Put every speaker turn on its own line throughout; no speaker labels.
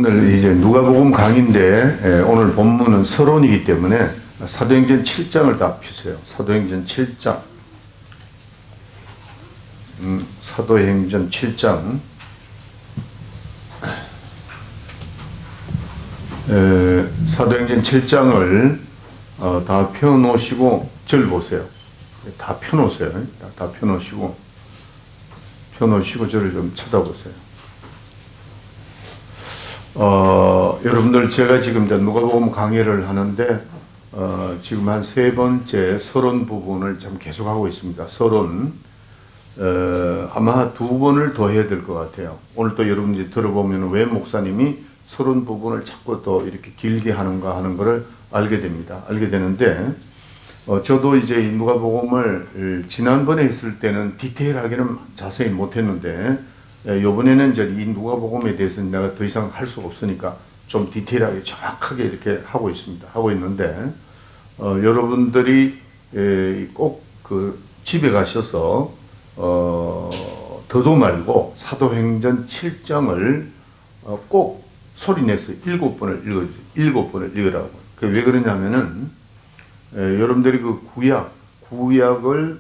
오늘 이제 누가복음 강의인데 오늘 본문은 서론이기 때문에 사도행전 7장을 다 펴세요. 사도행전 7장. 사도행전 7장. 사도행전 7장을 다 펴놓으시고 절 보세요. 다 펴놓으세요. 다 펴놓으시고 저를 좀 쳐다보세요. 여러분들 제가 지금 누가복음 강의를 하는데 지금 한 3번째 서론 부분을 좀 계속하고 있습니다. 서론 아마 2번을 더 해야 될 것 같아요. 오늘 또 여러분들이 들어보면 왜 목사님이 서론 부분을 자꾸 또 이렇게 길게 하는가 하는 것을 알게 됩니다. 알게 되는데 저도 이제 이 누가복음을 지난번에 했을 때는 디테일하게는 자세히 못했는데 이번에는 이제 이 누가복음에 대해서는 내가 더 이상 할 수가 없으니까 좀 디테일하게 정확하게 이렇게 하고 있습니다. 하고 있는데 여러분들이 꼭 그 집에 가셔서 더도 말고 사도행전 7장을 꼭 소리내서 7번을 읽어주세요. 7번을 읽으라고. 왜 그러냐면은 여러분들이 그 구약을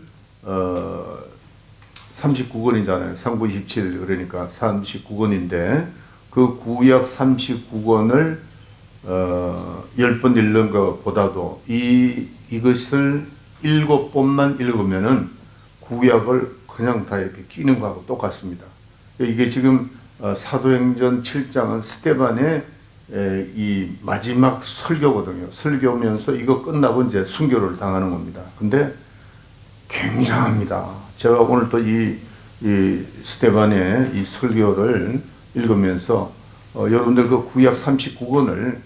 39권이잖아요. 3927 그러니까 39권인데 그 구약 39권을 10번 읽는 것보다도 이것을 7번만 읽으면은 구약을 그냥 다 이렇게 끼는 거하고 똑같습니다. 이게 지금 사도행전 7장은 스데반의 이 마지막 설교거든요. 설교면서 이거 끝나고 이제 순교를 당하는 겁니다. 근데 굉장합니다. 제가 오늘 또 이 스데반의 이 설교를 읽으면서 여러분들 그 구약 39권을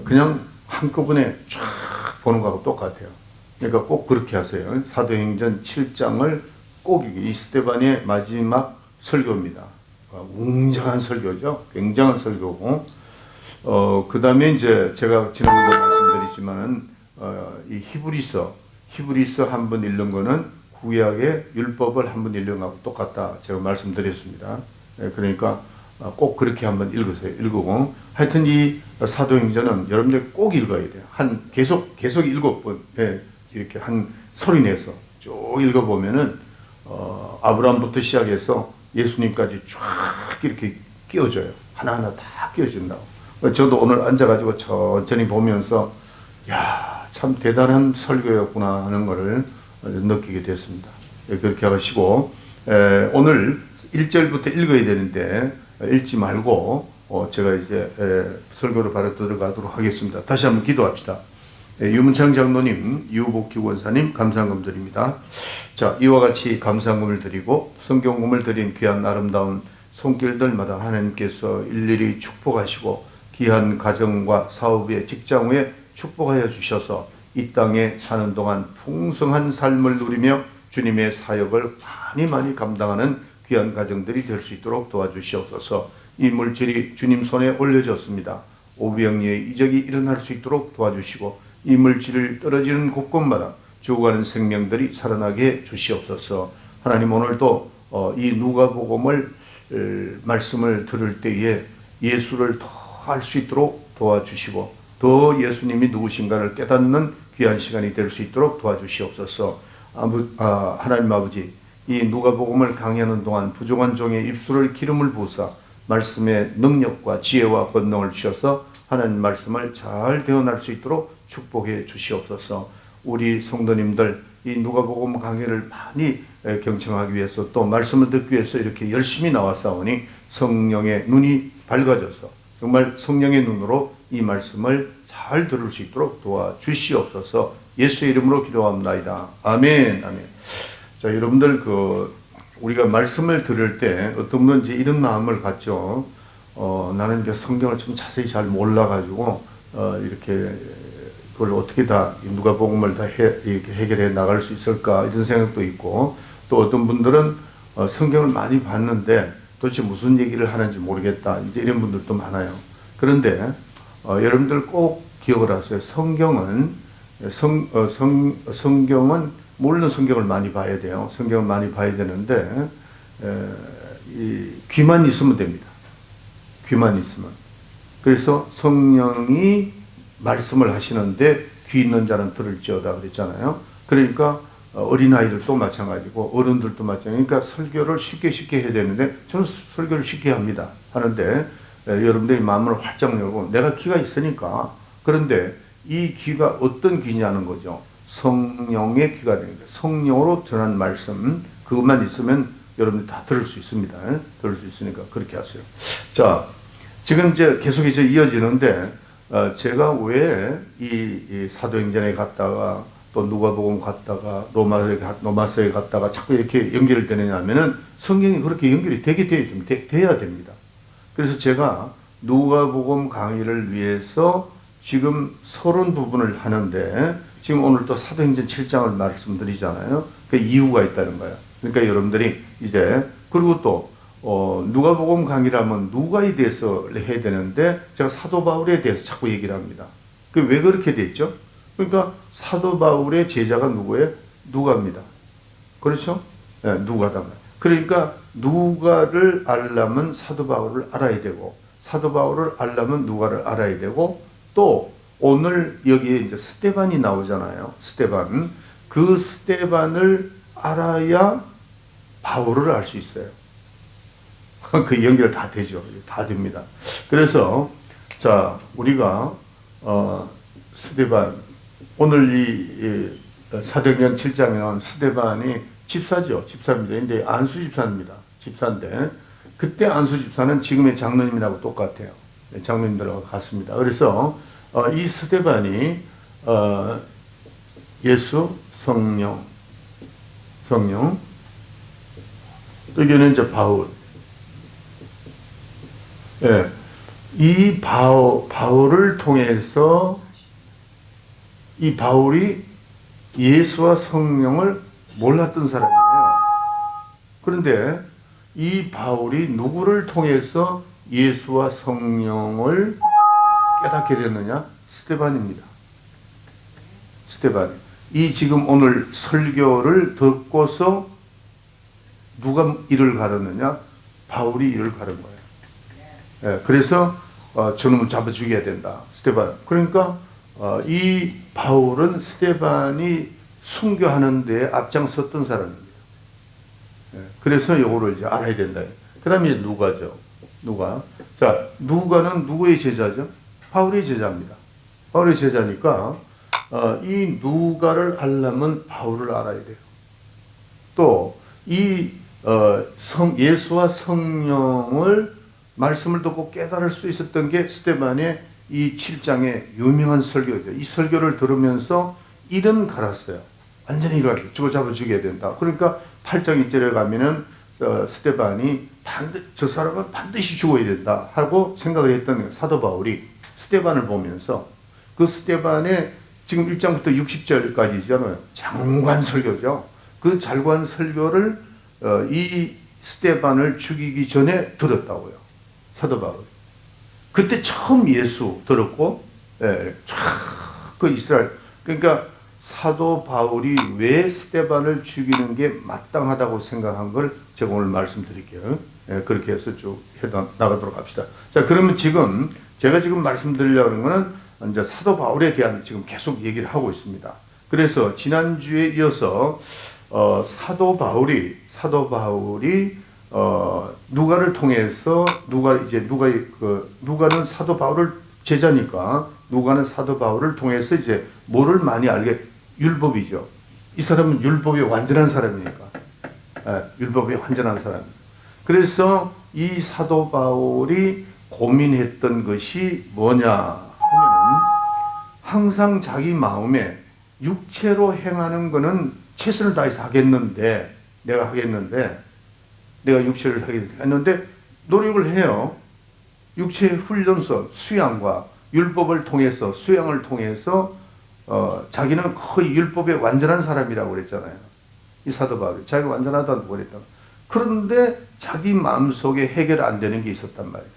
그냥 한꺼번에 쫙 보는 거하고 똑같아요. 그러니까 꼭 그렇게 하세요. 사도행전 7장을 꼭 이 스데반의 마지막 설교입니다. 웅장한 설교죠. 굉장한 설교고 그 다음에 이제 제가 지난번에 말씀드렸지만은 이 히브리서 한 번 읽는 거는 구약의 율법을 한 번 읽는 거하고 똑같다. 제가 말씀드렸습니다. 그러니까 꼭 그렇게 한번 읽으세요. 읽고 하여튼 이 사도행전은 여러분들 꼭 읽어야 돼요. 계속 7번 이렇게 한 소리 내서 쭉 읽어보면은 아브라함부터 시작해서 예수님까지 쫙 이렇게 끼워져요. 하나하나 다 끼워진다고. 저도 오늘 앉아가지고 천천히 보면서 야, 참 대단한 설교였구나 하는 것을 느끼게 됐습니다. 그렇게 하시고 오늘 1절부터 읽어야 되는데 읽지 말고 제가 이제 설교를 바로 들어가도록 하겠습니다. 다시 한번 기도합시다. 유문창 장로님, 유복기 원사님 감사한금 드립니다. 자, 이와 같이 감사한금을 드리고 성경금을 드린 귀한 아름다운 손길들마다 하나님께서 일일이 축복하시고 귀한 가정과 사업의 직장 후에 축복하여 주셔서 이 땅에 사는 동안 풍성한 삶을 누리며 주님의 사역을 많이 감당하는 귀한 가정들이 될 수 있도록 도와주시옵소서. 이 물질이 주님 손에 올려졌습니다. 오병이의 이적이 일어날 수 있도록 도와주시고 이 물질을 떨어지는 곳곳마다 죽어가는 생명들이 살아나게 주시옵소서. 하나님 오늘도 이 누가복음을 말씀을 들을 때에 예수를 더 알 수 있도록 도와주시고 더 예수님이 누구신가를 깨닫는 귀한 시간이 될 수 있도록 도와주시옵소서. 하나님 아버지, 이 누가복음을 강의하는 동안 부족한 종의 입술을 기름을 부으사 말씀의 능력과 지혜와 권능을 주셔서 하나님 말씀을 잘 대언할 수 있도록 축복해 주시옵소서. 우리 성도님들 이 누가복음 강의를 많이 경청하기 위해서 또 말씀을 듣기 위해서 이렇게 열심히 나왔사오니 성령의 눈이 밝아져서 정말 성령의 눈으로 이 말씀을 잘 들을 수 있도록 도와주시옵소서. 예수의 이름으로 기도합니다. 아멘. 아멘. 자, 여러분들 우리가 말씀을 들을 때 어떤 분은 이제 이런 마음을 갖죠. 나는 이제 성경을 좀 자세히 잘 몰라가지고 이렇게 그걸 어떻게 다 누가복음을 다 이렇게 해결해 나갈 수 있을까 이런 생각도 있고 또 어떤 분들은 성경을 많이 봤는데 도대체 무슨 얘기를 하는지 모르겠다 이제 이런 분들도 많아요. 그런데 여러분들 꼭 기억을 하세요. 성경은 물론 성경을 많이 봐야 돼요. 성경을 많이 봐야 되는데 귀만 있으면 됩니다. 귀만 있으면. 그래서 성령이 말씀을 하시는데 귀 있는 자는 들을지어다 그랬잖아요. 그러니까 어린아이들도 마찬가지고 어른들도 마찬가지고, 그러니까 설교를 쉽게 해야 되는데 저는 설교를 쉽게 합니다. 하는데 여러분들이 마음을 활짝 열고 내가 귀가 있으니까. 그런데 이 귀가 어떤 귀냐는 거죠. 성령의 귀가 되는 거예요. 성령으로 전한 말씀, 그것만 있으면 여러분들 다 들을 수 있습니다. 들을 수 있으니까 그렇게 하세요. 자, 지금 이제 계속 이제 이어지는데, 제가 왜 이 사도행전에 갔다가 또 누가복음 갔다가 로마서에 갔다가 자꾸 이렇게 연결을 되느냐 하면은 성경이 그렇게 연결이 되게 돼야 됩니다. 그래서 제가 누가복음 강의를 위해서 지금 30부분을 하는데, 지금 오늘 또 사도행전 7장을 말씀드리잖아요. 그 이유가 있다는 거예요. 그러니까 여러분들이 이제, 그리고 또 누가복음 강의라면 누가에 대해서 해야 되는데 제가 사도 바울에 대해서 자꾸 얘기를 합니다. 그 왜 그렇게 됐죠? 그러니까 사도 바울의 제자가 누구예요? 누가입니다. 그렇죠? 네, 누가다. 그러니까 누가를 알려면 사도 바울을 알아야 되고, 사도 바울을 알려면 누가를 알아야 되고, 또 오늘 여기에 이제 스데반이 나오잖아요. 스데반. 그 스데반을 알아야 바울을 알 수 있어요. 그 연결 다 되죠. 다 됩니다. 그래서 자, 우리가 스데반, 오늘 이 사도행전 7장에 나온 스데반이 집사죠. 집사입니다. 근데 안수 집사입니다. 집사인데 그때 안수 집사는 지금의 장로님이라고 똑같아요. 장로님들하고 같습니다. 그래서 이 스데반이 예수, 성령, 여기는 이제 바울. 예, 이 바울을 통해서 이 바울이 예수와 성령을 몰랐던 사람이에요. 그런데 이 바울이 누구를 통해서 예수와 성령을 깨닫게 됐느냐? 스데반입니다. 스데반. 이 지금 오늘 설교를 듣고서 누가 이를 가르느냐? 바울이 이를 가른 거예요. 예, 그래서 저놈을 잡아 죽여야 된다. 스데반. 그러니까 이 바울은 스데반이 순교하는 데 앞장섰던 사람입니다. 예, 그래서 요거를 이제 알아야 된다. 그 다음에 이제 누가죠. 누가. 자, 누가는 누구의 제자죠? 바울의 제자입니다. 바울의 제자니까 이 누가를 알려면 바울을 알아야 돼요. 또 이 예수와 성령을 말씀을 듣고 깨달을 수 있었던 게 스데반의 이 7장의 유명한 설교죠. 이 설교를 들으면서 일은 갈았어요. 완전히 일을 잡아 죽여야 된다. 그러니까 8장 1절에 가면은 스데반이 저 사람은 반드시 죽어야 된다 하고 생각을 했던 사도 바울이 스데반을 보면서 그 스데반의 지금 1장부터 60절까지잖아요. 장관 설교죠. 그 장관 설교를 이 스데반을 죽이기 전에 들었다고요. 사도 바울. 그때 처음 예수 들었고, 그 이스라엘. 그러니까 사도 바울이 왜 스데반을 죽이는 게 마땅하다고 생각한 걸 제가 오늘 말씀드릴게요. 그렇게 해서 쭉 나가도록 합시다. 자, 그러면 지금 제가 지금 말씀드리려고 하는 거는 이제 사도 바울에 대한 지금 계속 얘기를 하고 있습니다. 그래서 지난주에 이어서 사도 바울이 누가를 통해서 누가는 사도 바울을 제자니까 누가는 사도 바울을 통해서 이제 뭐를 많이 알게, 율법이죠. 이 사람은 율법이 완전한 사람이니까. 율법이 완전한 사람. 그래서 이 사도 바울이 고민했던 것이 뭐냐 하면은 항상 자기 마음에 육체로 행하는 거는 최선을 다해서 내가 육체를 하겠는데 노력을 해요. 육체의 훈련소, 수양과 율법을 통해서, 수양을 통해서 자기는 거의 율법의 완전한 사람이라고 그랬잖아요. 이 사도 바울이 자기가 완전하다고 그랬다. 그런데 자기 마음속에 해결 안 되는 게 있었단 말이에요.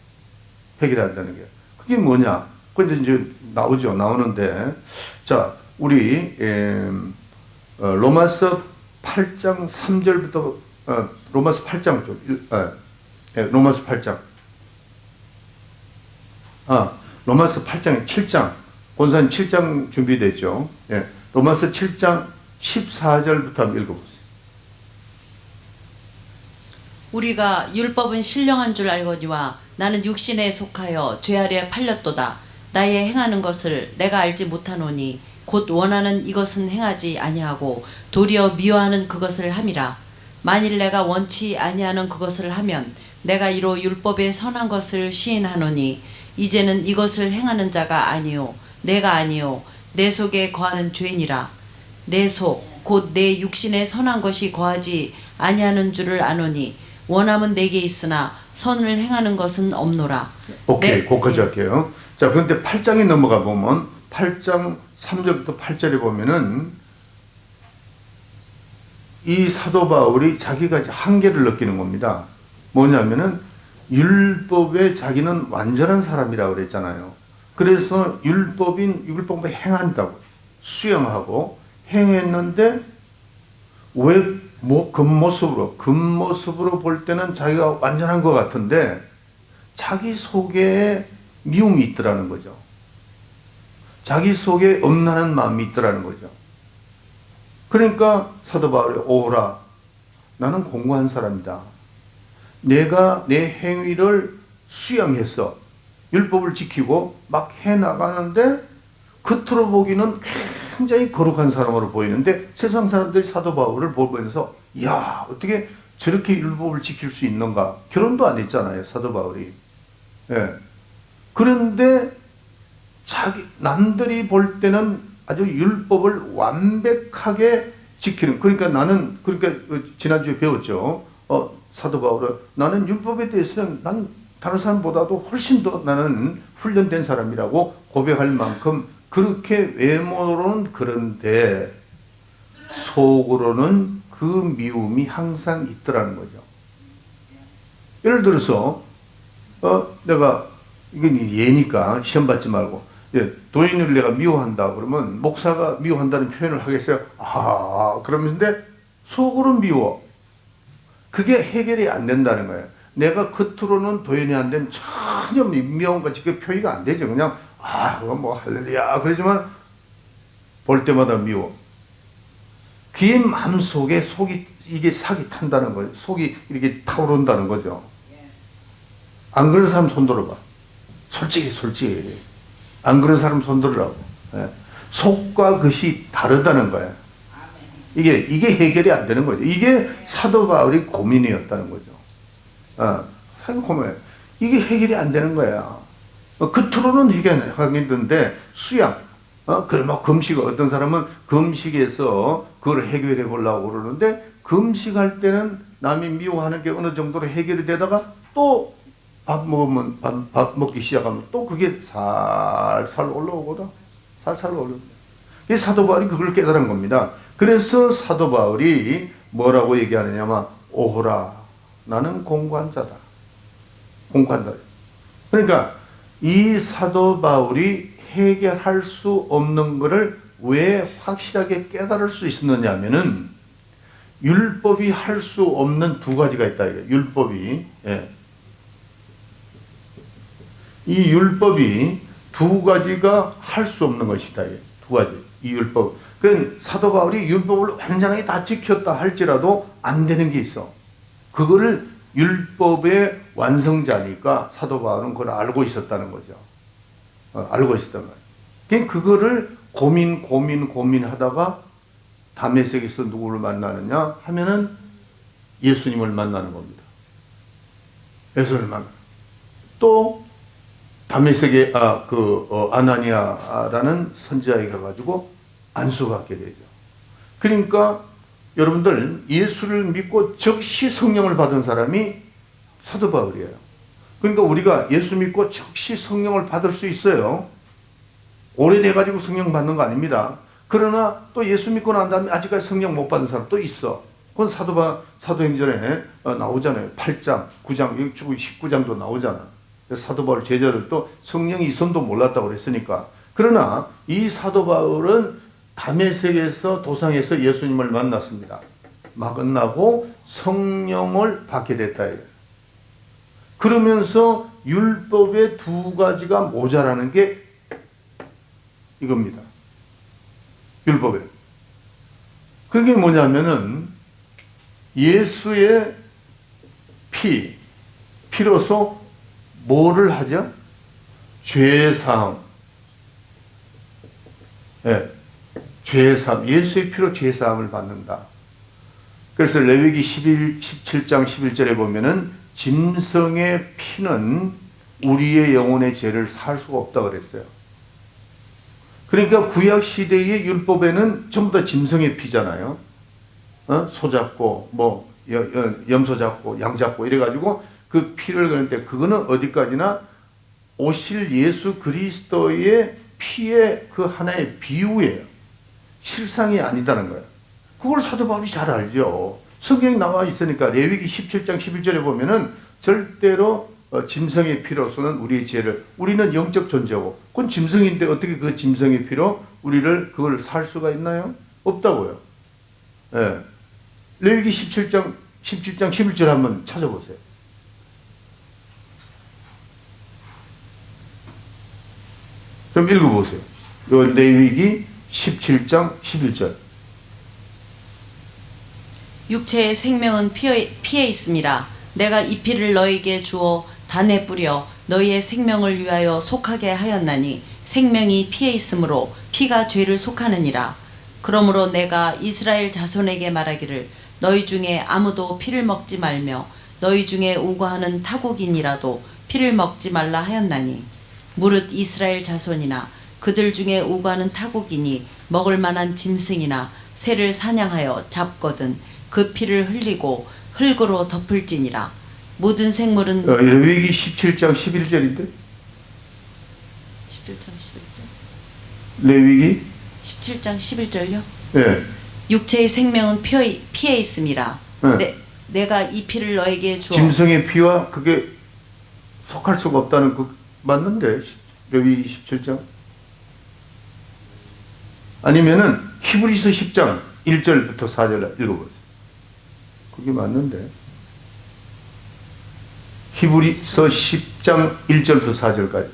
해결 안 되는 게. 그게 뭐냐? 그런데 이제 나오는데, 자, 우리 로마서 8장 3절부터 로마서 8장 쪽, 로마서 8장. 로마서 8장, 7장. 권사님 7장 준비됐죠? 예. 로마서 7장 14절부터 한번 읽어보세요.
우리가 율법은 신령한 줄 알거니와 나는 육신에 속하여 죄 아래 팔렸도다. 나의 행하는 것을 내가 알지 못하노니 곧 원하는 이것은 행하지 아니하고 도리어 미워하는 그것을 함이라. 만일 내가 원치 아니하는 그것을 하면 내가 이로 율법의 선한 것을 시인하노니 이제는 이것을 행하는 자가 아니요 내가 아니요 내 속에 거하는 죄니라. 내 속 곧 내 육신에 선한 것이 거하지 아니하는 줄을 아노니 원함은 내게 있으나 선을 행하는 것은 없노라.
오케이, 거기까지 할게요. 자, 그런데 8장에 넘어가 보면 8장 3절부터 8절에 보면은 이 사도 바울이 자기가 한계를 느끼는 겁니다. 뭐냐면은 율법에 자기는 완전한 사람이라고 그랬잖아요. 그래서 율법을 행한다고 수용하고 행했는데 왜 겉모습으로 볼 때는 자기가 완전한 것 같은데 자기 속에 미움이 있더라는 거죠. 자기 속에 엄란한 마음이 있더라는 거죠. 그러니까 사도 바울이 오라, 나는 공고한 사람이다. 내가 내 행위를 수양해서 율법을 지키고 막 해나가는데 겉으로 보기는 굉장히 거룩한 사람으로 보이는데 세상 사람들이 사도 바울을 보면서 야, 어떻게 저렇게 율법을 지킬 수 있는가. 결혼도 안 했잖아요, 사도 바울이. 예. 그런데 남들이 볼 때는 아주 율법을 완벽하게 지키는, 그러니까 지난주에 배웠죠. 사도 바울은 나는 율법에 대해서는 난 다른 사람보다도 훨씬 더 나는 훈련된 사람이라고 고백할 만큼 그렇게 외모로는 그런데 속으로는 그 미움이 항상 있더라는 거죠. 예를 들어서 내가 이건 예니까 시험 받지 말고 도인을 내가 미워한다 그러면 목사가 미워한다는 표현을 하겠어요? 그러면서 속으로 미워. 그게 해결이 안 된다는 거예요. 내가 겉으로는 도인이 안 되면 전혀 미워한 것이 그 표기가 안 되죠. 그냥 그건 뭐 할렐루야 그러지만 볼 때마다 미워. 그의 마음속에 이게 sak이 탄다는 거예요. 속이 이렇게 타오른다는 거죠. 안 그런 사람 손 들어봐. 솔직히 안 그런 사람 손 들으라고. 속과 겉이 다르다는 거예요. 이게 해결이 안 되는 거죠. 이게 사도 바울이 고민이었다는 거죠. 고민. 이게 해결이 안 되는 거야. 겉으로는 해결하겠는데 수양, 그러면 금식, 어떤 사람은 금식에서 그걸 해결해 보려고 그러는데 금식할 때는 남이 미워하는 게 어느 정도로 해결이 되다가 또 밥 먹기 시작하면 또 그게 살살 올라오거든. 살살 올라오거든. 이 사도 바울이 그걸 깨달은 겁니다. 그래서 사도 바울이 뭐라고 얘기하느냐면 오호라, 나는 공고한 자다. 공고한 자다. 그러니까 이 사도 바울이 해결할 수 없는 것을 왜 확실하게 깨달을 수 있었느냐 하면은 율법이 할 수 없는 두 가지가 있다. 율법이. 이 율법이 두 가지가 할 수 없는 것이다. 두 가지. 이 율법. 그러니까 사도 바울이 율법을 완전하게 다 지켰다 할지라도 안 되는 게 있어. 그거를 율법의 완성자니까 사도 바울은 그걸 알고 있었다는 거죠. 알고 있었단 말이에요. 그거를 고민하다가 다메섹에서 누구를 만나느냐 하면은 예수님을 만나는 겁니다. 예수님을 만나. 또 다메섹에 아나니아라는 선지자에 가가지고 안수받게 되죠. 그러니까 여러분들 예수를 믿고 즉시 성령을 받은 사람이 사도 바울이에요. 그러니까 우리가 예수 믿고 즉시 성령을 받을 수 있어요. 오래돼가지고 성령 받는 거 아닙니다. 그러나 또 예수 믿고 난 다음에 아직까지 성령 못 받은 사람 또 있어. 그건 사도행전에 나오잖아요. 8장, 9장, 19장도 나오잖아. 사도 바울 제자들 또 성령이 있음도 몰랐다고 그랬으니까. 그러나 이 사도 바울은 다메섹에서 도상에서 예수님을 만났습니다. 만나고 성령을 받게 됐다. 그러면서 율법의 두 가지가 모자라는 게 이겁니다. 율법에. 그게 뭐냐면은 예수의 피로서 뭐를 하죠? 죄사함. 네. 죄사함. 예수의 피로 죄사함을 받는다. 그래서 레위기 17장 11절에 보면은 짐승의 피는 우리의 영혼의 죄를 살 수가 없다 그랬어요. 그러니까 구약 시대의 율법에는 전부 다 짐승의 피잖아요. 소 잡고 뭐 염소 잡고 양 잡고 이래가지고 그 피를 그는데 그거는 어디까지나 오실 예수 그리스도의 피의 그 하나의 비유예요. 실상이 아니다는 거예요. 그걸 사도 바울이 잘 알죠. 성경에 나와 있으니까 레위기 17장 11절에 보면은 절대로 짐승의 피로서는 우리의 죄를, 우리는 영적 존재고 그건 짐승인데 어떻게 그 짐승의 피로 우리를 그걸 살 수가 있나요? 없다고요. 예. 레위기 17장 11절 한번 찾아보세요. 좀 읽어보세요. 요 레위기 17장 11절.
육체의 생명은 피에 있음이라. 내가 이 피를 너에게 주어 단에 뿌려 너희의 생명을 위하여 속하게 하였나니 생명이 피에 있으므로 피가 죄를 속하느니라. 그러므로 내가 이스라엘 자손에게 말하기를 너희 중에 아무도 피를 먹지 말며 너희 중에 우고하는 타국인이라도 피를 먹지 말라 하였나니 무릇 이스라엘 자손이나 그들 중에 우고하는 타국인이 먹을 만한 짐승이나 새를 사냥하여 잡거든 그 피를 흘리고 흙으로 덮을지니라. 모든 생물은
레위기 17장 11절인데
17장 11절
레위기
17장 11절요?
네.
육체의 생명은 피에 있음이라.
네.
내가 이 피를 너에게 주어
짐승의 피와 그게 속할 수가 없다는 그 맞는데 레위기 17장 아니면은 히브리서 10장 1절부터 4절 읽어보세요. 그게 맞는데 히브리서 10장 1절부터 4절까지.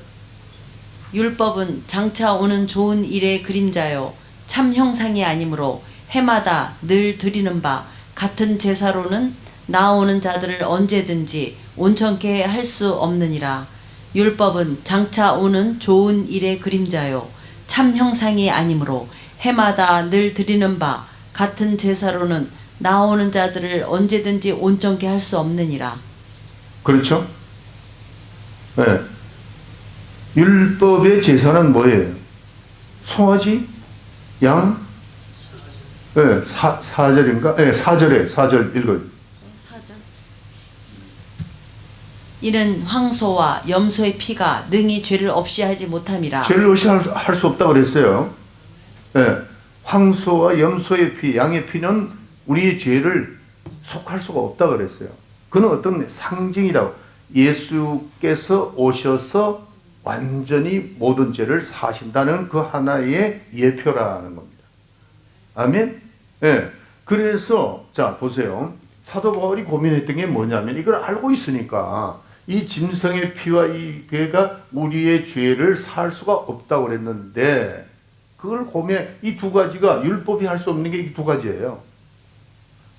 율법은 장차 오는 좋은 일의 그림자요 참 형상이 아니므로 해마다 늘 드리는 바 같은 제사로는 나오는 자들을 언제든지 온전케 할 수 없느니라. 율법은 장차 오는 좋은 일의 그림자요 참 형상이 아니므로 해마다 늘 드리는 바 같은 제사로는 나오는 자들을 언제든지 온전케 할 수 없느니라.
그렇죠? 네. 율법의 제사는 뭐예요? 송아지? 양? 네, 4절인가? 네, 4절 읽어요.
4절. 이는 황소와 염소의 피가 능히 죄를 없이 하지 못함이라.
죄를 없이 할 수 없다고 그랬어요. 네. 황소와 염소의 피, 양의 피는 우리의 죄를 속할 수가 없다고 그랬어요. 그는 어떤 상징이라고. 예수께서 오셔서 완전히 모든 죄를 사신다는 그 하나의 예표라는 겁니다. 아멘? 네. 그래서, 자, 보세요. 사도 바울이 고민했던 게 뭐냐면, 이걸 알고 있으니까, 이 짐승의 피와 이 괴가 우리의 죄를 살 수가 없다고 그랬는데, 그걸 고민해. 이 두 가지가 율법이 할 수 없는 게 이 두 가지예요.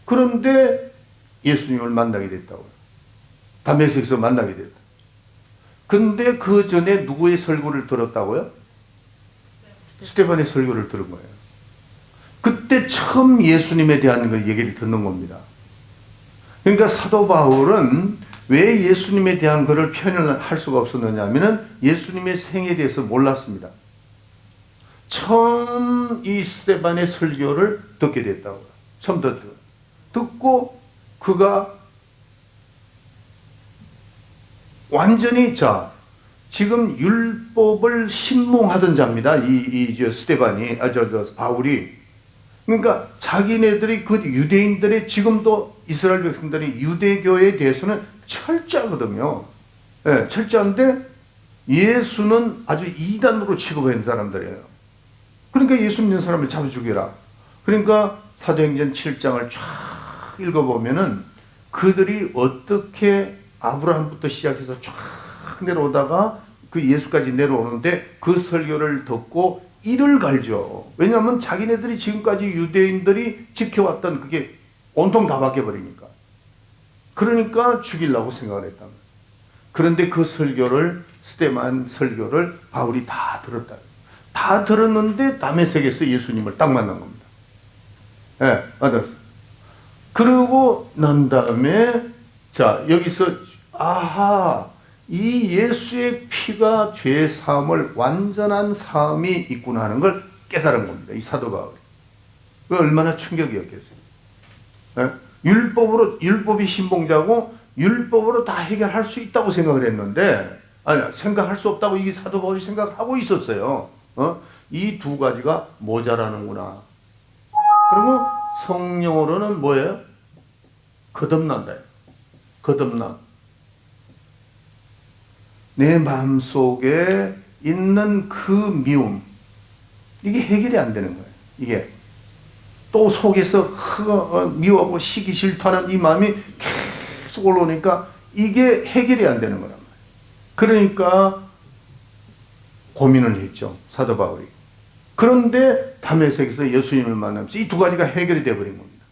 그런데 예수님을 만나게 됐다고요. 담메섹에서 만나게 됐다. 근데 그 전에 누구의 설교를 들었다고요? 스테반의 설교를 들은 거예요. 그때 처음 예수님에 대한 그 얘기를 듣는 겁니다. 그러니까 사도 바울은 왜 예수님에 대한 것을 표현을 할 수가 없었느냐 하면은 예수님의 생에 대해서 몰랐습니다. 처음 이 스테반의 설교를 듣게 됐다고요. 처음 듣고 그가 완전히 지금 율법을 신봉하던 자입니다. 스테반이, 바울이. 그러니까 자기네들이 그 유대인들의 지금도 이스라엘 백성들이 유대교에 대해서는 철저하거든요. 네, 철저한데 예수는 아주 이단으로 취급하는 사람들이에요. 그러니까 예수 믿는 사람을 잡아 죽여라. 그러니까 사도행전 7장을 쫙 읽어보면은 그들이 어떻게 아브라함부터 시작해서 쫙 내려오다가 그 예수까지 내려오는데 그 설교를 듣고 이를 갈죠. 왜냐하면 자기네들이 지금까지 유대인들이 지켜왔던 그게 온통 다 바뀌어버리니까. 그러니까 죽이려고 생각을 했단 말이에요. 그런데 그 설교를, 스데반 설교를 바울이 다 들었다. 다 들었는데 다메섹에서 예수님을 딱 만난 겁니다. 예, 맞았어요. 그러고 난 다음에, 자, 여기서, 아하, 이 예수의 피가 죄 사함을 완전한 사함이 있구나 하는 걸 깨달은 겁니다. 이 사도 바울이. 그 얼마나 충격이었겠어요. 예? 율법이 신봉자고 율법으로 다 해결할 수 있다고 생각을 했는데, 아니, 생각할 수 없다고 이게 사도 바울이 생각하고 있었어요. 이 두 가지가 모자라는구나. 그리고 성령으로는 뭐예요? 거듭난다. 거듭나. 내 마음속에 있는 그 미움, 이게 해결이 안 되는 거예요. 이게 또 속에서 미워하고 시기 싫다는 이 마음이 계속 올라오니까 이게 해결이 안 되는 거란 말이에요. 그러니까 고민을 했죠, 사도 바울이. 그런데 다메섹에서 예수님을 만나면서 이 두 가지가 해결이 되어버린 겁니다.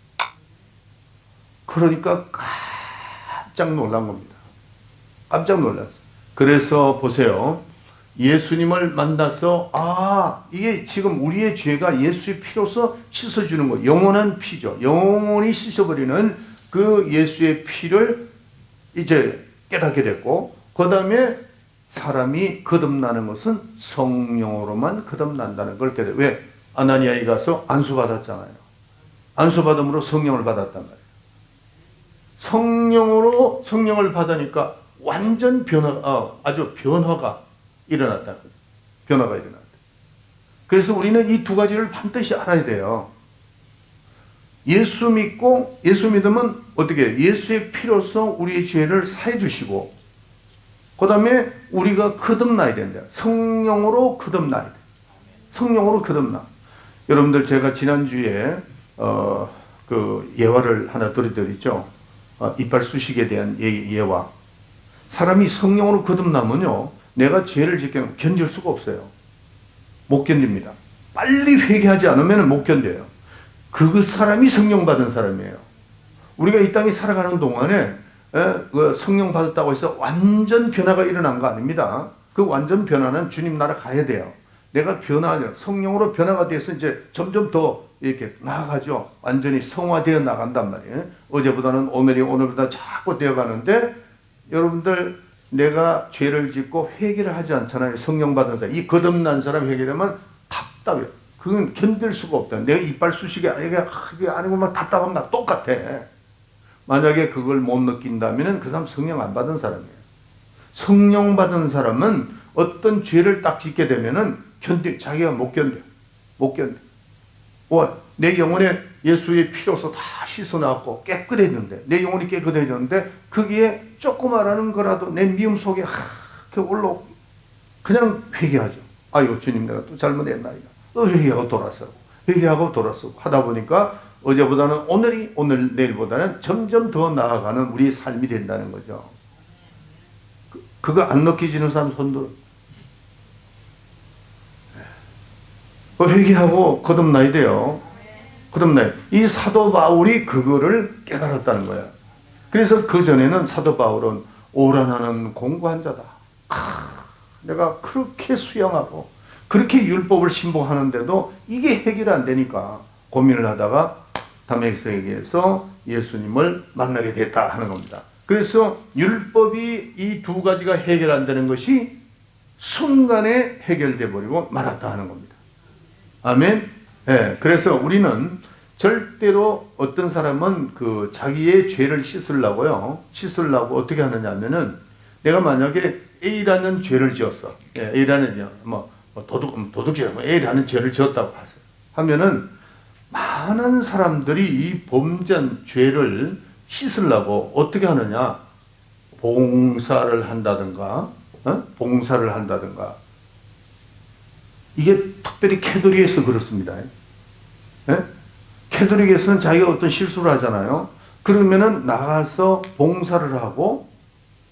그러니까 깜짝 놀란 겁니다. 깜짝 놀랐어요. 그래서 보세요. 예수님을 만나서, 아, 이게 지금 우리의 죄가 예수의 피로서 씻어주는 거, 영원한 피죠. 영원히 씻어버리는 그 예수의 피를 이제 깨닫게 됐고, 그 다음에 사람이 거듭나는 것은 성령으로만 거듭난다는 걸 깨닫게. 왜? 아나니아에 가서 안수받았잖아요. 안수받음으로 성령을 받았단 말이에요. 성령을 받으니까 완전 아주 변화가 일어났다. 변화가 일어났다. 그래서 우리는 이 두 가지를 반드시 알아야 돼요. 예수 믿으면 어떻게? 예수의 피로서 우리의 죄를 사해 주시고, 그 다음에 우리가 거듭나야 된다. 성령으로 거듭나야 돼. 성령으로 거듭나. 여러분들, 제가 지난주에 그 예화를 하나 드렸죠. 이빨 쑤시게 대한 예화. 사람이 성령으로 거듭나면요, 내가 죄를 짓게 견딜 수가 없어요. 못 견딥니다. 빨리 회개하지 않으면 못 견뎌요. 그 사람이 성령 받은 사람이에요. 우리가 이 땅에 살아가는 동안에 성령 받았다고 해서 완전 변화가 일어난 거 아닙니다. 그 완전 변화는 주님 나라 가야 돼요. 내가 성령으로 변화가 돼서 이제 점점 더 이렇게 나아가죠. 완전히 성화되어 나간단 말이에요. 어제보다는 오늘보다 자꾸 되어 가는데, 여러분들, 내가 죄를 짓고 회개를 하지 않잖아요. 성령 받은 사람. 이 거듭난 사람 회개되면 답답해요. 그건 견딜 수가 없다. 내가 이빨 쑤시게 이게 아니고 막 답답하면 나 똑같아. 만약에 그걸 못 느낀다면 그 사람 성령 안 받은 사람이에요. 성령 받은 사람은 어떤 죄를 딱 짓게 되면은 자기가 못 견뎌. 못 견뎌. 내 영혼에 예수의 피로서 다 씻어놨고 깨끗해졌는데, 내 영혼이 깨끗해졌는데, 거기에 조그마라는 거라도 내 미움 속에 올라오고, 그냥 회개하죠. 아이고, 주님, 내가 또 잘못했나이다. 또 회개하고 돌아서고 하다 보니까 어제보다는 내일보다는 점점 더 나아가는 우리의 삶이 된다는 거죠. 그거 안 느끼지는 사람 손들어. 회개하고 거듭나야 돼요. 거듭나요. 이 사도 바울이 그거를 깨달았다는 거야. 그래서 그 전에는 사도 바울은 오란하는 공고한 자다. 내가 그렇게 수양하고 그렇게 율법을 신봉하는데도 이게 해결이 안 되니까 고민을 하다가 다메섹에서 예수님을 만나게 됐다 하는 겁니다. 그래서 율법이 이 두 가지가 해결 안 되는 것이 순간에 해결돼 버리고 말았다 하는 겁니다. 아멘. 네, 그래서 우리는 절대로 어떤 사람은 그 자기의 죄를 씻으려고 어떻게 하느냐 하면은, 내가 만약에 A라는 죄를 지었어. A라는 도둑질, A라는 죄를 지었다고 하면은 많은 사람들이 이 범죄한 죄를 씻으려고 어떻게 하느냐? 봉사를 한다든가, 이게 특별히 캐톨릭에서 그렇습니다. 캐톨릭에서는 자기가 어떤 실수를 하잖아요. 그러면은 나가서 봉사를 하고,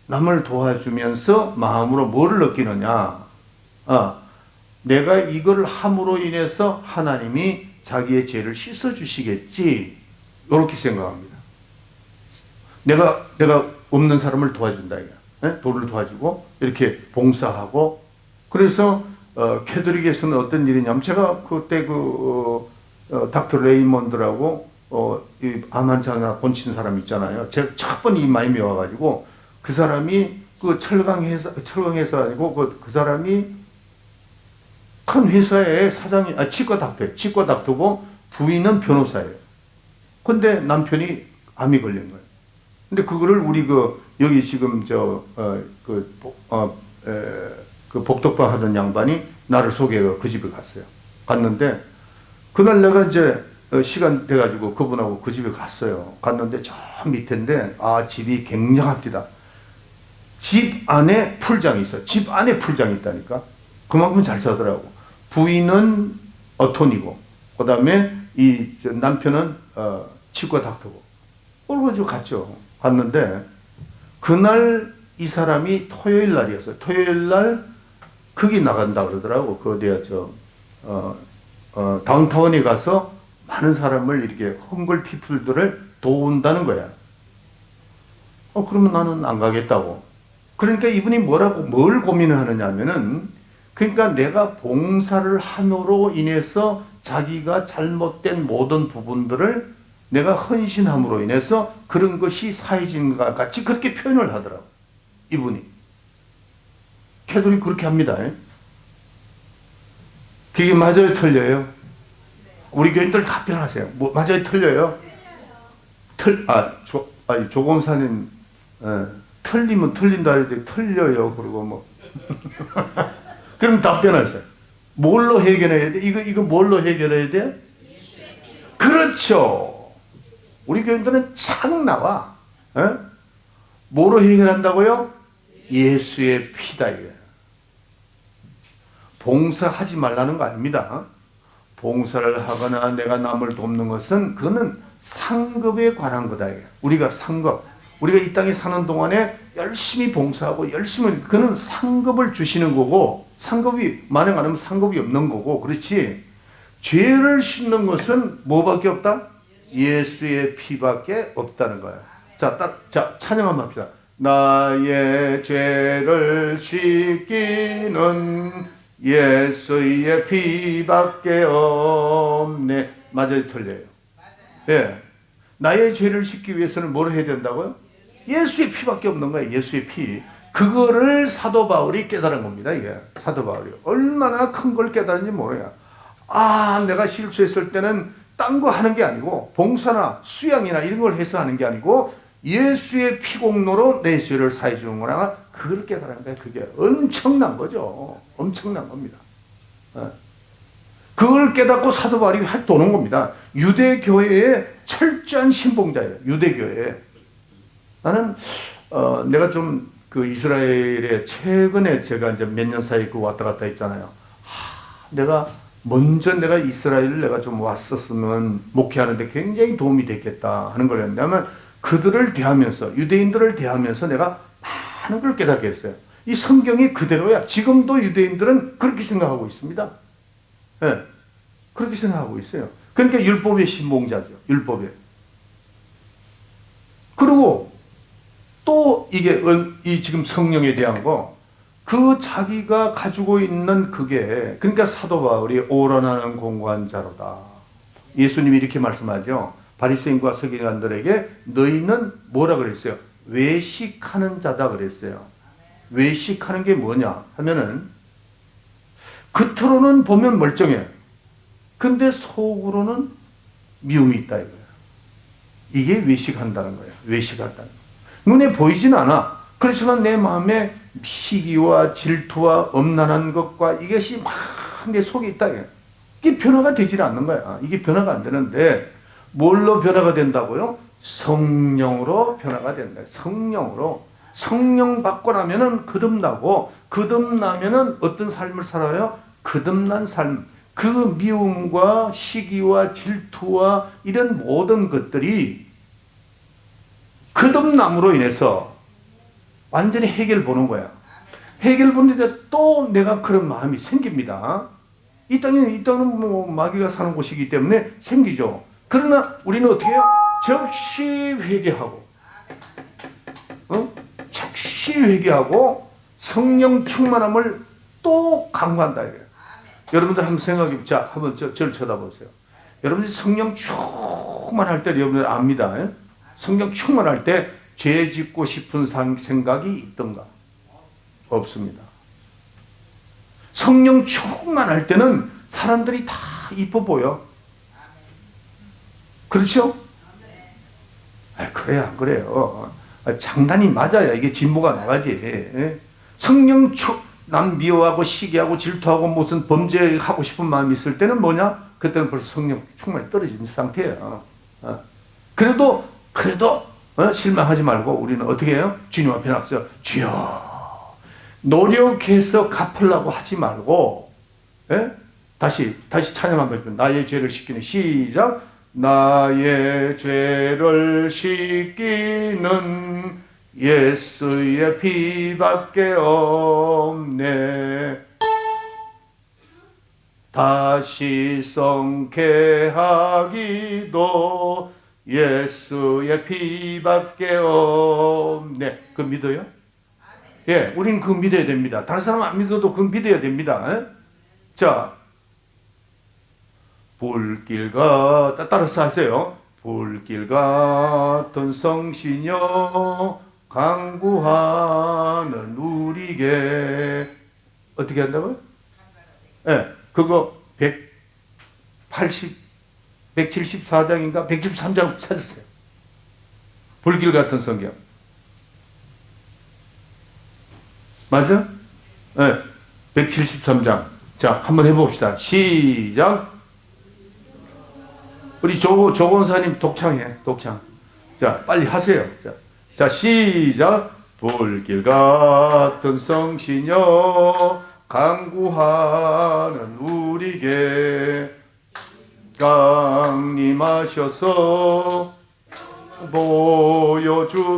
남을 도와주면서 마음으로 뭐를 느끼느냐? 내가 이걸 함으로 인해서 하나님이 자기의 죄를 씻어주시겠지. 이렇게 생각합니다. 내가 없는 사람을 도와준다. 도를 도와주고 이렇게 봉사하고. 그래서 캐톨릭에서는 어떤 일이냐면, 제가 그때 닥터 레이먼드라고 이 암환자나 곤친 사람 있잖아요. 제가 첫 번 이 마임이 와가지고, 그 사람이 그 철강회사 아니고 그 사람이 큰 회사의 사장이, 치과 닥터고 부인은 변호사예요. 근데 남편이 암이 걸린 거예요. 근데 그거를 우리 여기 지금 복덕방 하던 양반이 나를 소개해서 그 집에 갔어요. 갔는데 그날 내가 이제 시간 돼가지고 그분하고 그 집에 갔어요. 갔는데 저 밑인데 집이 굉장합니다. 집 안에 풀장이 있어. 집 안에 풀장이 있다니까. 그만큼 잘 사더라고. 부인은 어톤이고, 그 다음에 이 남편은 치과 닥터고. 그래가지고 갔죠. 갔는데 그날 이 사람이 토요일 날이었어요. 토요일 날 거기 나간다 그러더라고. 그 어디야 다운타운에 가서 많은 사람을 이렇게 헝글 피플들을 도운다는 거야. 그러면 나는 안 가겠다고. 그러니까 이분이 뭘 고민을 하느냐 하면은, 그러니까 내가 봉사를 함으로 인해서 자기가 잘못된 모든 부분들을 내가 헌신함으로 인해서 그런 것이 사해진과 같이 그렇게 표현을 하더라고. 이분이. 캐톨릭 그렇게 합니다. 그게 맞아요, 틀려요? 우리 교인들 답변하세요. 맞아요, 틀려요? 조공사님, 틀리면 틀린다 그러지, 틀려요. 그리고 그럼 답변하세요. 뭘로 해결해야 돼? 이거 뭘로 해결해야 돼? 그렇죠. 우리 교인들은 착 나와. 뭐로 해결한다고요? 예수의 피다. 이거예요. 봉사하지 말라는 거 아닙니다. 봉사를 하거나 내가 남을 돕는 것은 그거는 상급에 관한 거다. 우리가 우리가 이 땅에 사는 동안에 열심히 봉사하고 열심히, 그는 상급을 주시는 거고, 상급이 만약 안 하면 상급이 없는 거고. 그렇지. 죄를 씻는 것은 뭐밖에 없다? 예수의 피밖에 없다는 거야. 자, 찬양 한번 합시다. 나의 죄를 씻기는 예수의 피밖에 없네. 맞아요, 틀려요? 예. 나의 죄를 씻기 위해서는 뭘 해야 된다고요? 예수의 피밖에 없는 거예요. 예수의 피. 그거를 사도 바울이 깨달은 겁니다. 이게 사도 바울이 얼마나 큰 걸 깨달은지 모르냐. 내가 실수했을 때는 딴 거 하는 게 아니고, 봉사나 수양이나 이런 걸 해서 하는 게 아니고 예수의 피공로로 내 죄를 사해 주는구나. 그걸 깨달은 거예요. 그게 엄청난 거죠. 엄청난 겁니다. 그걸 깨닫고 사도 바울이 도는 겁니다. 유대교회의 철저한 신봉자예요. 유대교회. 나는 내가 좀 이스라엘에 최근에 제가 이제 몇 년 사이에 왔다 갔다 했잖아요. 내가 이스라엘을 내가 좀 왔었으면 목회하는데 굉장히 도움이 됐겠다 하는 걸 했는데, 하면 그들을 대하면서, 유대인들을 대하면서 내가 많은 걸 깨닫게 했어요. 이 성경이 그대로야. 지금도 유대인들은 그렇게 생각하고 있습니다. 네, 그렇게 생각하고 있어요. 그러니까 율법의 신봉자죠. 율법에. 그리고 또 이 지금 성령에 대한 거, 자기가 가지고 있는 그게, 그러니까 사도 바울이 오란하는 공관자로다. 예수님이 이렇게 말씀하죠. 바리새인과 서기관들에게 너희는 뭐라 그랬어요? 외식하는 자다 그랬어요. 외식하는 게 뭐냐 하면은, 겉으로는 보면 멀쩡해. 근데 속으로는 미움이 있다 이거예요. 이게 외식한다는 거예요. 외식한다는 거예요. 눈에 보이진 않아. 그렇지만 내 마음에 시기와 질투와 엄란한 것과 이것이 막 내 속에 있다. 이게 변화가 되질 않는 거야. 이게 변화가 안 되는데, 뭘로 변화가 된다고요? 성령으로 변화가 된다. 성령으로. 성령 받고 나면은 거듭나고, 거듭나면은 어떤 삶을 살아요? 거듭난 삶. 그 미움과 시기와 질투와 이런 모든 것들이 거듭남으로 인해서 완전히 해결 보는 거야. 해결 보는데 또 내가 그런 마음이 생깁니다. 이 땅은 뭐 마귀가 사는 곳이기 때문에 생기죠. 그러나 우리는 어떻게 해요? 즉시 회개하고, 즉시 회개하고 성령 충만함을 또 강구한다 이거예요. 여러분들 한번 생각해, 자, 한번 저를 쳐다보세요. 여러분들이 성령 충만할 때 여러분들 압니다. 성령 충만할 때 죄 짓고 싶은 생각이 있던가? 없습니다. 성령 충만할 때는 사람들이 다 이뻐 보여. 그렇죠? 그래요, 안 그래요? 장난이 맞아야 이게 진보가 나가지. 성령 남 미워하고 시기하고 질투하고 무슨 범죄하고 싶은 마음이 있을 때는 뭐냐? 그때는 벌써 성령 충만히 떨어진 상태예요. 그래도 실망하지 말고 우리는 어떻게 해요? 주님 앞에 나가서 주여 노력해서 갚으려고 하지 말고, 다시 찬양 한번 해볼게요. 나의 죄를 씻기는, 시작. 나의 죄를 씻기는 예수의 피밖에 없네. 다시 성케하기도 예수의 피밖에 없네. 그거 믿어요? 예, 우리는 그거 믿어야 됩니다. 다른 사람 안 믿어도 그거 믿어야 됩니다. 자, 불길 따라서 하세요. 불길 같은 성신여 강구하는 우리에게 어떻게 한다고요? 예, 그거 174장인가 173장 찾으세요. 불길 같은 성경. 맞아? 네. 173장. 자, 한번 해봅시다. 시작. 우리 조건사님 독창해. 독창. 자, 빨리 하세요. 자, 시작. 불길 같은 성신여 강구하는 우리에게 강림하셔서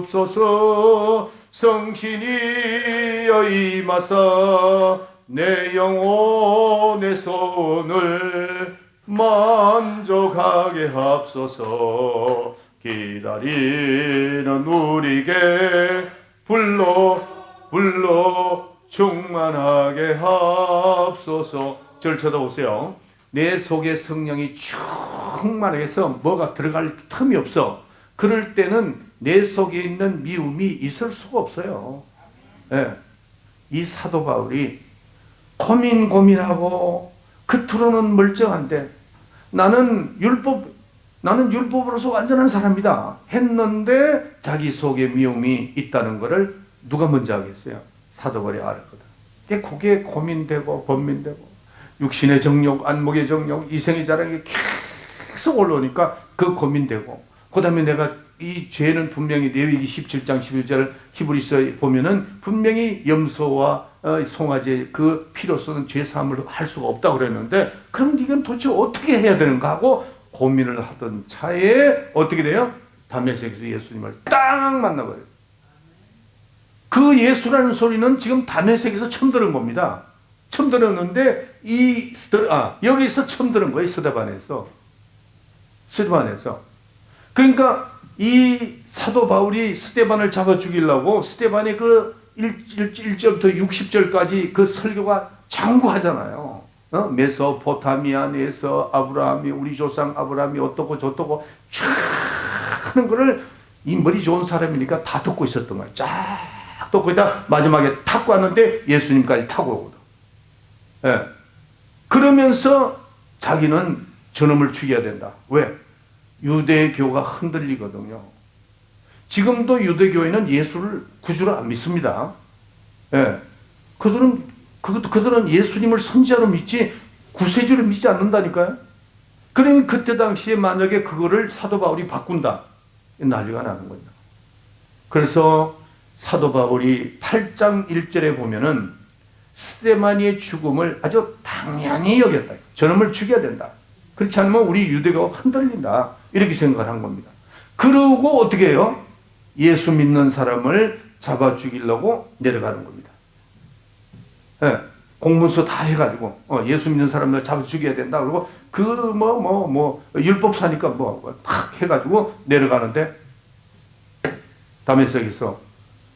보여줍소서. 성신이여 임하사 내 영혼의 손을 만족하게 합소서. 기다리는 우리에게 불러 충만하게 합소서. 저를 쳐다보세요. 내 속에 성령이 충만하게 해서 뭐가 들어갈 틈이 없어. 그럴 때는 내 속에 있는 미움이 있을 수가 없어요. 예. 이 사도 바울이 고민하고 겉으로는 멀쩡한데 나는 율법으로서 완전한 사람이다 했는데 자기 속에 미움이 있다는 것을 누가 먼저 하겠어요? 사도 바울이 알았거든. 그게 고민되고 번민되고 육신의 정욕, 안목의 정욕, 이생의 자랑이 계속 올라오니까 그 고민되고, 그 다음에 내가 이 죄는 분명히 레위기 17장 11절 히브리서에 보면은 분명히 염소와 송아지 그 피로서는 죄 사함을 할 수가 없다고 그랬는데, 그럼 이건 도대체 어떻게 해야 되는가 하고 고민을 하던 차에 어떻게 돼요? 다메섹에서 예수님을 딱 만나버려요. 그 예수라는 소리는 지금 다메섹에서 처음 들은 겁니다. 처음 들었는데 여기서 처음 들은 거예요. 스데반에서. 그러니까 이 사도 바울이 스데반을 잡아 죽이려고 스데반의 그 1절부터 60절까지 그 설교가 장구하잖아요. 메소포타미아에서 아브라함이, 우리 조상 아브라함이 어떻고 저떻고 쫙 하는 거를 이 머리 좋은 사람이니까 다 듣고 있었던 거예요. 쫙 듣고 있다 마지막에 타고 왔는데 예수님까지 타고 오거든. 예. 그러면서 자기는 저놈을 죽여야 된다. 왜? 유대교가 흔들리거든요. 지금도 유대교회는 예수를 구주로 안 믿습니다. 예. 그들은 예수님을 선지자로 믿지 구세주를 믿지 않는다니까요. 그러니 그때 당시에 만약에 그거를 사도 바울이 바꾼다, 난리가 나는 거죠. 그래서 사도 바울이 8장 1절에 보면은 스데반의 죽음을 아주 당연히 여겼다. 저놈을 죽여야 된다. 그렇지 않으면 우리 유대교가 흔들린다. 이렇게 생각을 한 겁니다. 그러고 어떻게 해요? 예수 믿는 사람을 잡아 죽이려고 내려가는 겁니다. 예, 공문서 다 해가지고 예수 믿는 사람들 잡아 죽여야 된다. 그리고 율법사니까 탁 해가지고 내려가는데 다메섹에서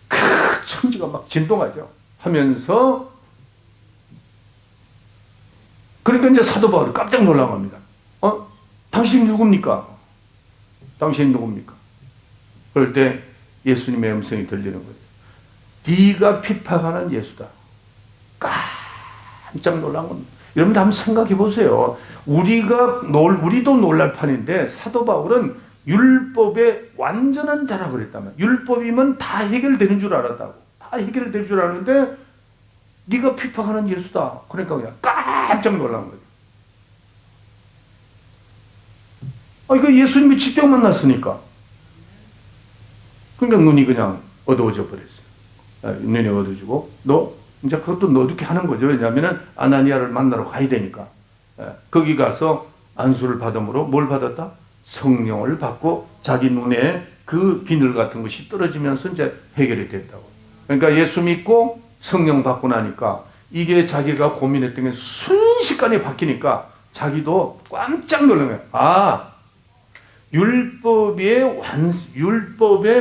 그 천지가 막 진동하죠. 하면서 그러니까 이제 사도 바울이 깜짝 놀란 겁니다. 당신이 누굽니까? 당신이 누굽니까? 그럴 때 예수님의 음성이 들리는 거예요. 네가 핍박하는 예수다. 깜짝 놀란 겁니다. 여러분들 한번 생각해 보세요. 우리도 놀랄 판인데 사도 바울은 율법의 완전한 자라고 그랬다면, 율법이면 다 해결되는 줄 알았다고. 다 해결될 줄 아는데 네가 핍박하는 예수다. 그러니까 그냥 깜짝 놀란 거예요. 이거 예수님이 직접 만났으니까. 그러니까 눈이 그냥 어두워져 버렸어요. 눈이 어두워지고 이제 그것도 너어둡게 하는 거죠. 왜냐하면 아나니아를 만나러 가야 되니까. 거기 가서 안수를 받음으로 뭘 받았다? 성령을 받고 자기 눈에 그 비늘 같은 것이 떨어지면서 이제 해결이 됐다고. 그러니까 예수 믿고 성령 받고 나니까 이게 자기가 고민했던 게 순식간에 바뀌니까 자기도 깜짝 놀란 거예요. 율법의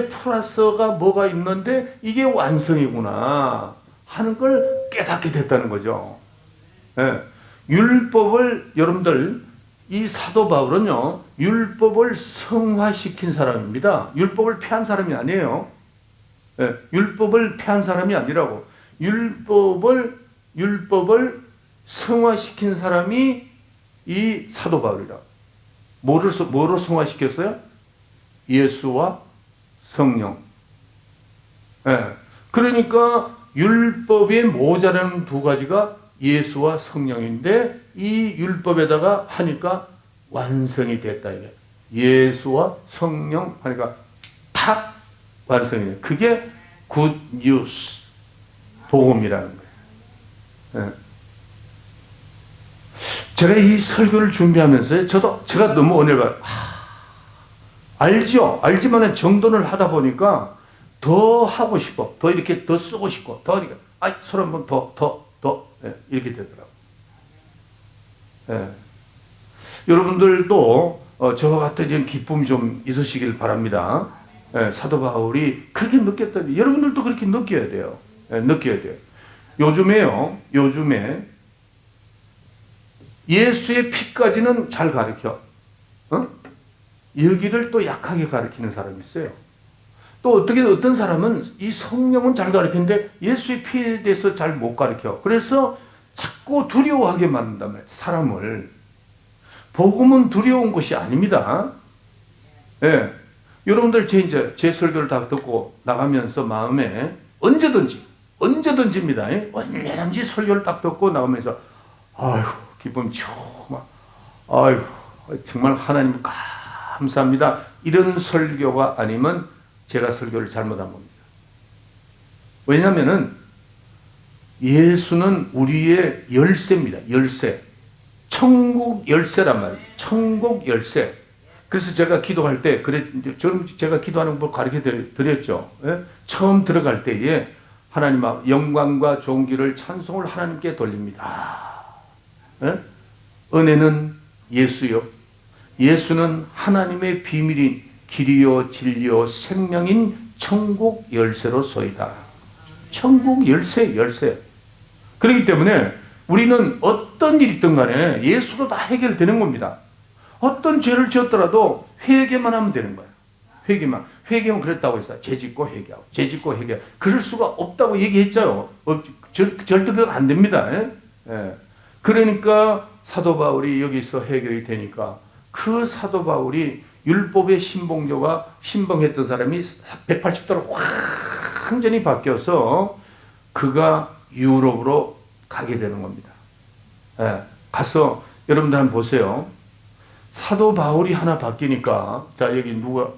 플러스가 뭐가 있는데 이게 완성이구나 하는 걸 깨닫게 됐다는 거죠. 율법을 여러분들 이 사도 바울은요 율법을 성화시킨 사람입니다. 율법을 폐한 사람이 아니에요. 율법을 폐한 사람이 아니라고. 율법을 성화시킨 사람이 이 사도 바울이다. 뭐로 성화시켰어요? 예수와 성령. 그러니까 율법의 모자라는 두 가지가 예수와 성령인데 이 율법에다가 하니까 완성이 됐다. 이게. 예수와 성령 하니까 탁 완성이 돼요. 그게 굿 뉴스, 복음이라는 거예요. 제가 이 설교를 준비하면서 제가 너무 은혜를 받아요. 알죠? 알지만은 정돈을 하다 보니까 더 하고 싶어. 더 이렇게 더 쓰고 싶고. 더 이렇게, 서로 한번 더. 이렇게 되더라고요. 여러분들도 저와 같은 기쁨이 좀 있으시길 바랍니다. 사도 바울이 그렇게 느꼈더니 여러분들도 그렇게 느껴야 돼요. 느껴야 돼요. 요즘에 예수의 피까지는 잘 가르쳐. 여기를 또 약하게 가르치는 사람이 있어요. 또 어떤 사람은 이 성령은 잘 가르치는데 예수의 피에 대해서 잘 못 가르쳐. 그래서 자꾸 두려워하게 만든단 말이에요. 사람을. 복음은 두려운 것이 아닙니다. 여러분들 제 설교를 다 듣고 나가면서 마음에 언제든지입니다. 언제든지 설교를 딱 듣고 나가면서 기쁨이 정말 하나님 감사합니다. 이런 설교가 아니면 제가 설교를 잘못한 겁니다. 왜냐하면은 예수는 우리의 열쇠입니다. 열쇠. 천국 열쇠란 말이에요. 천국 열쇠. 그래서 제가 기도할 때 제가 기도하는 법 가르쳐 드렸죠. 처음 들어갈 때에 하나님 영광과 존귀를 찬송을 하나님께 돌립니다. 은혜는 예수요. 예수는 하나님의 비밀인 길이요 진리요 생명인 천국 열쇠로소이다. 천국 열쇠. 그렇기 때문에 우리는 어떤 일이 있든 간에 예수로 다 해결되는 겁니다. 어떤 죄를 지었더라도 회개만 하면 되는 거예요. 회개만 그랬다고 했어요. 죄짓고 회개하고. 그럴 수가 없다고 얘기했죠. 절대 그거 안 됩니다. 그러니까 사도 바울이 여기서 해결이 되니까 그 사도 바울이 율법의 신봉했던 사람이 180도로 완전히 바뀌어서 그가 유럽으로 가게 되는 겁니다. 가서 여러분들 한번 보세요. 사도 바울이 하나 바뀌니까 자 여기 누가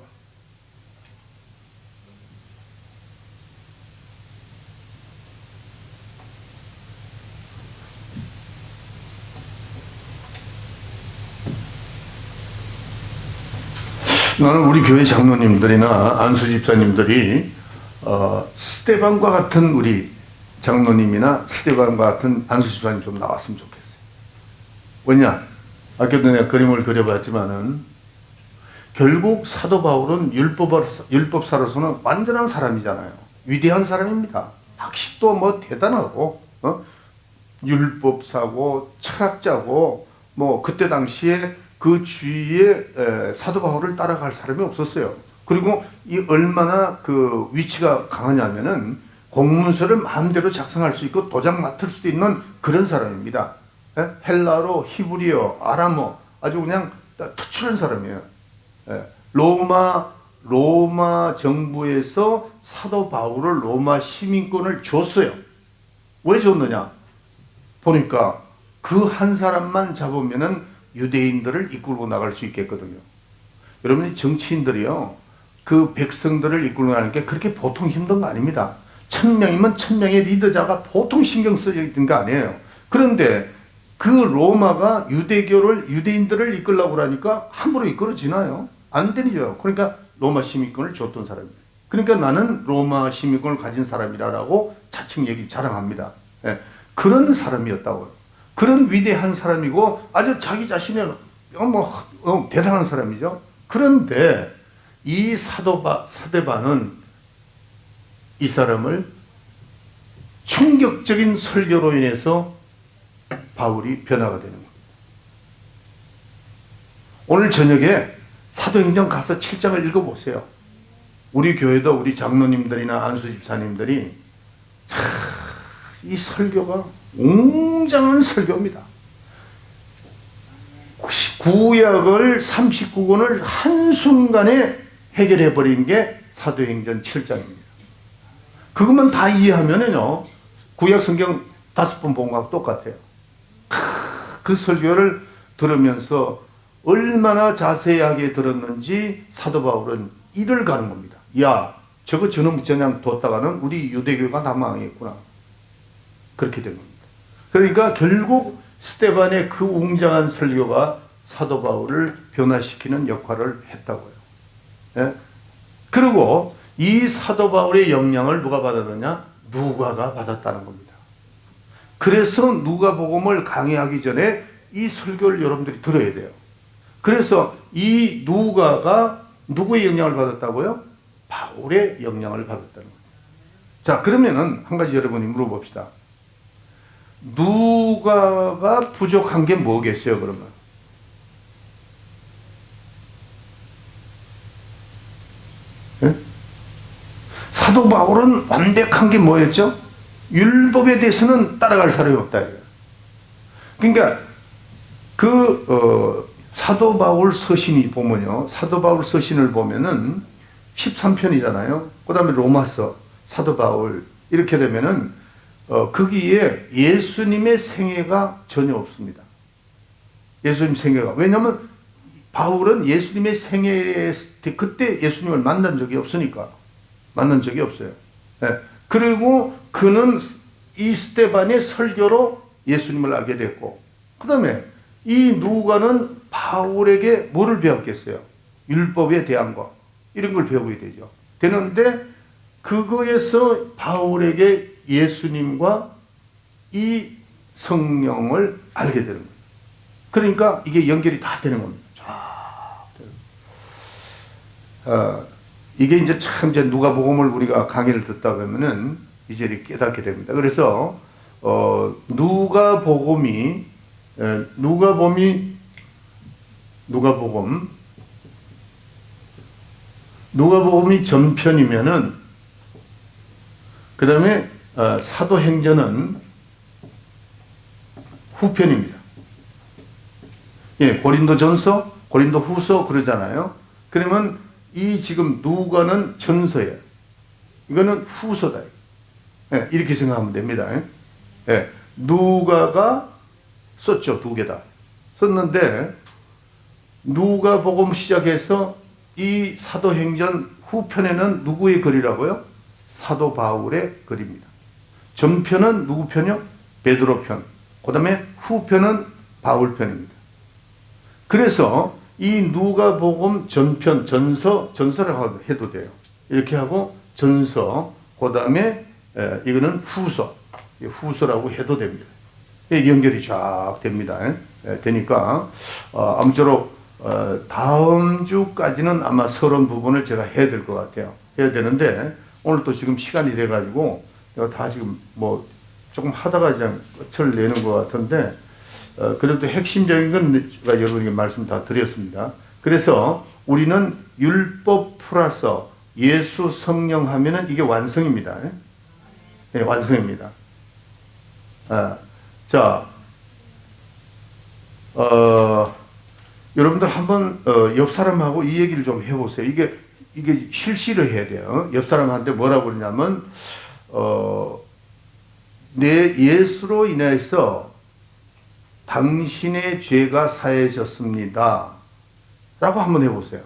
나는 우리 교회 장로님들이나 안수 집사님들이 스테반과 같은 우리 장로님이나 스테반과 같은 안수 집사님 좀 나왔으면 좋겠어요. 왜냐? 아까도 내가 그림을 그려봤지만은 결국 사도 바울은 율법사로서는 완전한 사람이잖아요. 위대한 사람입니다. 학식도 뭐 대단하고, 율법사고, 철학자고, 뭐 그때 당시에 그 주위에 사도 바울을 따라갈 사람이 없었어요. 그리고 이 얼마나 그 위치가 강하냐면은 공문서를 마음대로 작성할 수 있고 도장 맡을 수도 있는 그런 사람입니다. 헬라어, 히브리어, 아람어 아주 그냥 특출한 사람이에요. 로마 정부에서 사도 바울을 로마 시민권을 줬어요. 왜 줬느냐? 보니까 그 한 사람만 잡으면은 유대인들을 이끌고 나갈 수 있겠거든요. 여러분이 정치인들이요, 그 백성들을 이끌고 나가는 게 그렇게 보통 힘든 거 아닙니다. 1000명이면 1000명의 리더자가 보통 신경 쓰여 있는 거 아니에요. 그런데 그 로마가 유대인들을 이끌려고 하니까 함부로 이끌어지나요? 안 되죠. 그러니까 로마 시민권을 줬던 사람이에요. 그러니까 나는 로마 시민권을 가진 사람이라고 자칭 자랑합니다. 그런 사람이었다고요. 그런 위대한 사람이고 아주 자기 자신은 대단한 사람이죠. 그런데 이 사데반은 이 사람을 충격적인 설교로 인해서 바울이 변화가 되는 겁니다. 오늘 저녁에 사도행전 가서 7장을 읽어보세요. 우리 교회도 우리 장로님들이나 안수 집사님들이 이 설교가 웅장한 설교입니다. 구약을 39권을 한순간에 해결해 버린 게 사도행전 7장입니다. 그것만 다 이해하면은요, 구약 성경 5번 본 거하고 똑같아요. 그 설교를 들으면서 얼마나 자세하게 들었는지 사도 바울은 이를 가는 겁니다. 야, 저거 저놈 저냥 뒀다가는 우리 유대교가 다 망했구나. 그렇게 된 겁니다. 그러니까 결국 스데반의 그 웅장한 설교가 사도 바울을 변화시키는 역할을 했다고요. 예? 그리고 이 사도 바울의 영향을 누가 받았느냐? 누가가 받았다는 겁니다. 그래서 누가복음을 강의하기 전에 이 설교를 여러분들이 들어야 돼요. 그래서 이 누가가 누구의 영향을 받았다고요? 바울의 영향을 받았다는 거예요. 자, 그러면은 한 가지 여러분이 물어봅시다. 누가가 부족한 게 뭐겠어요, 그러면? 네? 사도 바울은 완벽한 게 뭐였죠? 율법에 대해서는 따라갈 사람이 없다. 그러니까 사도 바울 서신이 보면요, 사도 바울 서신을 보면은 13편이잖아요. 그 다음에 로마서, 사도 바울 이렇게 되면은 거기에 예수님의 생애가 전혀 없습니다. 예수님 생애가. 왜냐하면 바울은 예수님의 생애에 그때 예수님을 만난 적이 없으니까. 만난 적이 없어요. 네. 그리고 그는 이 스데반의 설교로 예수님을 알게 됐고, 그 다음에 이 누가는 바울에게 뭐를 배웠겠어요? 율법에 대한 거 이런 걸 배우게 되죠. 되는데 그거에서 바울에게 예수님과 이 성령을 알게 되는 거예요. 그러니까 이게 연결이 다 되는 겁니다. 이게 이제 참 이제 누가복음을 우리가 강의를 듣다 보면은 이제 이렇게 깨닫게 됩니다. 그래서 누가복음 누가복음이 전편이면은 그 다음에 사도행전은 후편입니다. 예, 고린도전서, 고린도후서 그러잖아요. 그러면 이 지금 누가는 전서예요. 이거는 후서다. 예, 이렇게 생각하면 됩니다. 예, 누가가 썼죠. 두 개다. 썼는데 누가복음 시작해서 이 사도행전 후편에는 누구의 글이라고요? 사도 바울의 글입니다. 전편은 누구 편이요? 베드로 편. 그 다음에 후편은 바울 편입니다. 그래서 이 누가복음 전편, 전서라고 해도 돼요. 이렇게 하고 전서, 그 다음에 이거는 후서, 후서라고 해도 됩니다. 이게 연결이 쫙 됩니다. 되니까 아무쪼록 다음 주까지는 아마 서론 부분을 제가 해야 될 것 같아요. 해야 되는데 오늘 또 지금 시간이 돼가지고 내가 다 지금 뭐 조금 하다가 그냥 끝을 내는 것 같은데 그래도 핵심적인 건 제가 여러분에게 말씀 다 드렸습니다. 그래서 우리는 율법 플러스 예수 성령 하면은 이게 완성입니다. 네, 완성입니다. 자, 여러분들 한번 옆 사람하고 이 얘기를 좀 해보세요. 이게 실시를 해야 돼요. 옆 사람한테 뭐라고 그러냐면 내 예수로 인해서 당신의 죄가 사해졌습니다. 라고 한번 해보세요.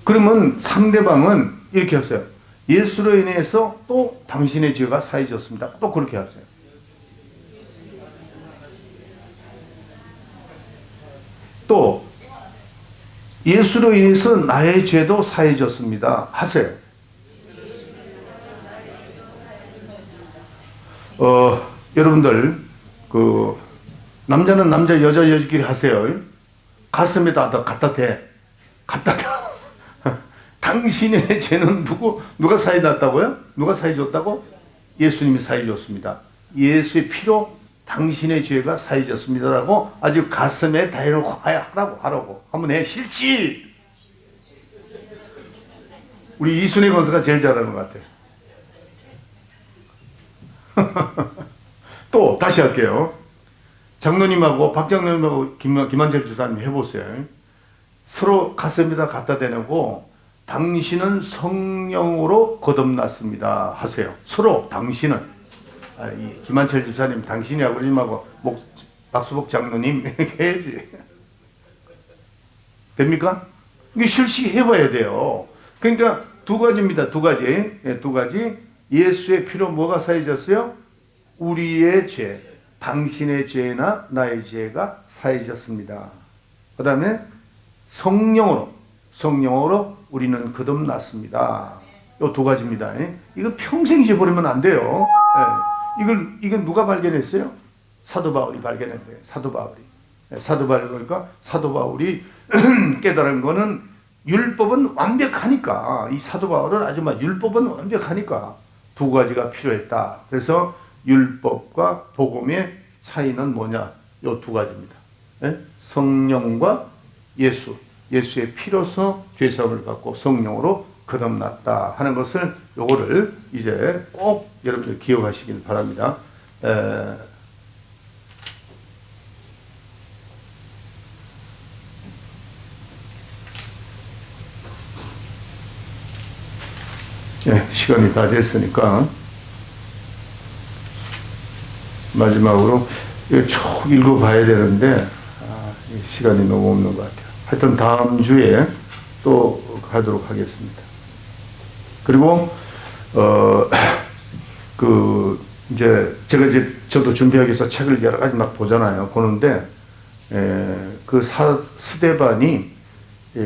그러면 상대방은 이렇게 하세요. 예수로 인해서 또 당신의 죄가 사해졌습니다. 또 그렇게 하세요. 또 예수로 인해서 나의 죄도 사해졌습니다. 하세요. 여러분들 남자는 남자, 여자 여자끼리 하세요. 가슴에다 갖다 대. 갖다 대. 당신의 죄는 누가 사해놨다고요? 누가 사해줬다고? 예수님이 사해줬습니다. 예수의 피로 당신의 죄가 사해졌습니다라고 아주 가슴에 다 해놓고 하라고 한번 해. 실시. 우리 이순희 권사가 제일 잘하는 것 같아요. 또 다시 할게요. 장로님하고 박장로님하고 김한철 주사님 해보세요. 서로 가슴에다 갖다 대놓고 당신은 성령으로 거듭났습니다 하세요. 서로 당신은 이 김한철 집사님 당신이하고 그러님하고 박수복 장로님 해야지. 됩니까? 이게 실시 해봐야 돼요. 그러니까 두 가지입니다. 두 가지. 예수의 피로 뭐가 사해졌어요? 우리의 죄, 당신의 죄나 나의 죄가 사해졌습니다. 그 다음에 성령으로 우리는 거듭났습니다. 이 두 가지입니다. 이거 평생 잊어버리면 안 돼요. 이걸 누가 발견했어요? 사도 바울이 발견한 거예요. 사도 바울이. 그러니까 사도 바울이 깨달은 거는 율법은 완벽하니까, 이 사도 바울은 아주 율법은 완벽하니까 두 가지가 필요했다. 그래서 율법과 복음의 차이는 뭐냐? 이 두 가지입니다. 성령과 예수의 피로서 죄사함을 받고 성령으로 거듭났다 하는 것을 요거를 이제 꼭 여러분들 기억하시길 바랍니다. 시간이 다 됐으니까 마지막으로 이거 쭉 읽어봐야 되는데 시간이 너무 없는 것 같아요. 하여튼 다음 주에 또 하도록 하겠습니다. 그리고 이제 제가 저도 준비하기 위해서 책을 여러 가지 막 보잖아요. 보는데 그 스데반이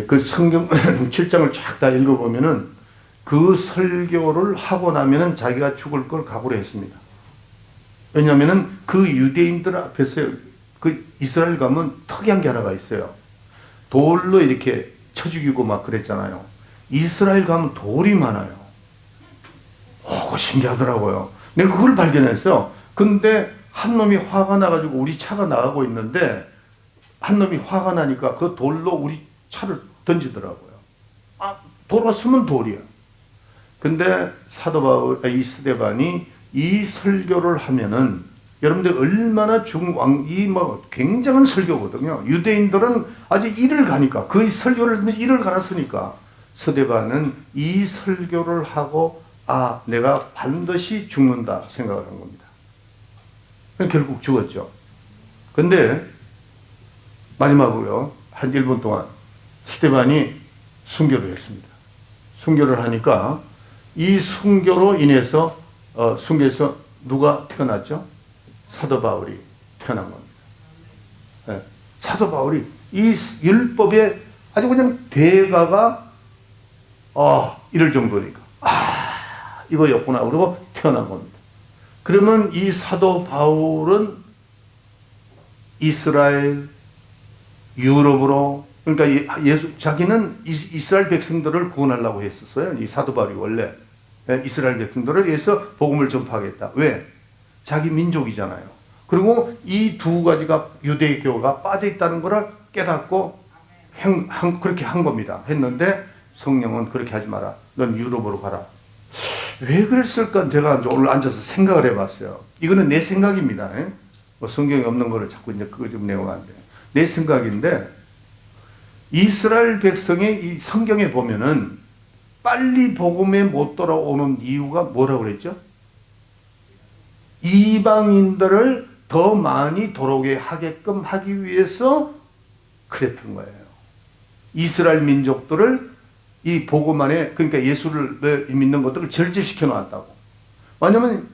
그 성경 7장을 쫙 다 읽어보면은 그 설교를 하고 나면은 자기가 죽을 걸 각오를 했습니다. 왜냐면은 그 유대인들 앞에서 그 이스라엘 가면 특이한 게 하나가 있어요. 돌로 이렇게 쳐 죽이고 막 그랬잖아요. 이스라엘 가면 돌이 많아요. 그거 신기하더라고요. 내가 그걸 발견했어요. 근데 한 놈이 화가 나가지고 우리 차가 나가고 있는데 한 놈이 화가 나니까 그 돌로 우리 차를 던지더라고요. 돌 왔으면 돌이야. 근데 사도 바울, 이 스데반이 이 설교를 하면은 여러분들 얼마나 굉장한 설교거든요. 유대인들은 아주 일을 가니까, 그 설교를 일을 갈았으니까 스데반은 이 설교를 하고 내가 반드시 죽는다 생각을 한 겁니다. 결국 죽었죠. 근데 마지막으로요, 한 1분 동안 스데반이 순교를 했습니다. 순교를 하니까 이 순교로 인해서 순교에서 누가 태어났죠? 사도 바울이 태어난 겁니다. 사도 바울이 이 율법의 아주 그냥 대가가 이럴 정도니까 이거였구나 그러고 태어난 겁니다. 그러면 이 사도 바울은 이스라엘, 유럽으로 그러니까 자기는 이스라엘 백성들을 구원하려고 했었어요. 이 사도 바울이 원래 이스라엘 백성들을 위해서 복음을 전파하겠다. 왜? 자기 민족이잖아요. 그리고 이 두 가지가 유대교가 빠져 있다는 것을 깨닫고 그렇게 한 겁니다. 했는데 성령은 그렇게 하지 마라. 넌 유럽으로 가라. 왜 그랬을까? 제가 오늘 앉아서 생각을 해봤어요. 이거는 내 생각입니다. 뭐 성경에 없는 거를 자꾸 이제 그거 좀 내면 안 돼요. 내 생각인데 이스라엘 백성이 이 성경에 보면은 빨리 복음에 못 돌아오는 이유가 뭐라고 그랬죠? 이방인들을 더 많이 돌아오게 하게끔 하기 위해서 그랬던 거예요. 이스라엘 민족들을 이 복음 안에 그러니까 예수를 믿는 것들을 절제시켜 놨다고. 왜냐하면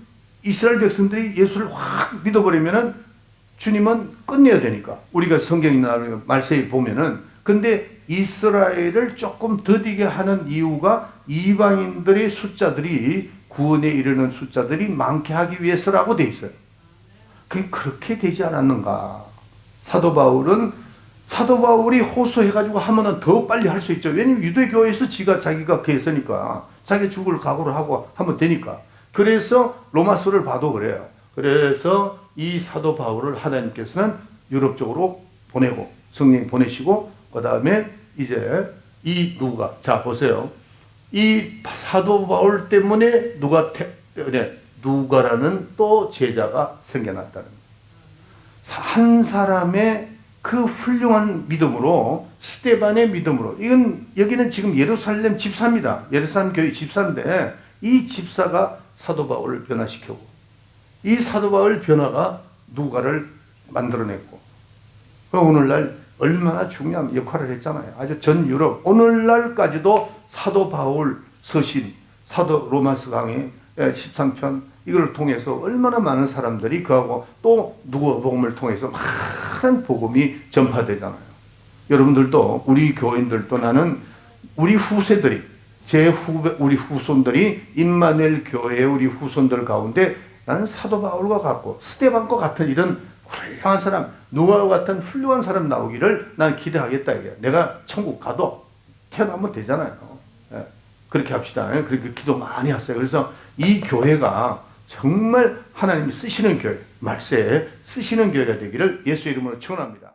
이스라엘 백성들이 예수를 확 믿어버리면은 주님은 끝내야 되니까. 우리가 성경이나 말세에 보면은 근데 이스라엘을 조금 더디게 하는 이유가 이방인들의 숫자들이 구원에 이르는 숫자들이 많게 하기 위해서라고 돼 있어요. 그게 그렇게 되지 않았는가? 사도 바울이 호소해가지고 하면은 더 빨리 할 수 있죠. 왜냐면 유대교회에서 자기가 했으니까 자기 죽을 각오를 하고 하면 되니까. 그래서 로마서를 봐도 그래요. 그래서 이 사도 바울을 하나님께서는 유럽 쪽으로 보내고 성령이 보내시고 그 다음에 이제 자 보세요. 이 사도 바울 때문에 누가라는 또 제자가 생겨났다는 거예요. 한 사람의 그 훌륭한 믿음으로 스데반의 믿음으로 여기는 지금 예루살렘 집사입니다. 예루살렘 교회 집사인데 이 집사가 사도 바울을 변화시켰고 이 사도 바울 변화가 누가를 만들어냈고 오늘날 얼마나 중요한 역할을 했잖아요. 아주 전 유럽 오늘날까지도 사도 바울 서신 사도 로마서 강의 13편 이걸 통해서 얼마나 많은 사람들이 그하고 또 누가복음을 통해서 많은 복음이 전파되잖아요. 여러분들도 우리 교인들도 나는 우리 후세들이 우리 후손들이 임마누엘 교회의 우리 후손들 가운데 나는 사도 바울과 같고 스데반과 같은 이런 훌륭한 사람 누가와 같은 훌륭한 사람 나오기를 난 기대하겠다 이게. 내가 천국 가도 태어나면 되잖아요. 그렇게 합시다. 그렇게 기도 많이 하세요. 그래서 이 교회가 정말 하나님이 쓰시는 교회, 말세에 쓰시는 교회가 되기를 예수 이름으로 축원합니다.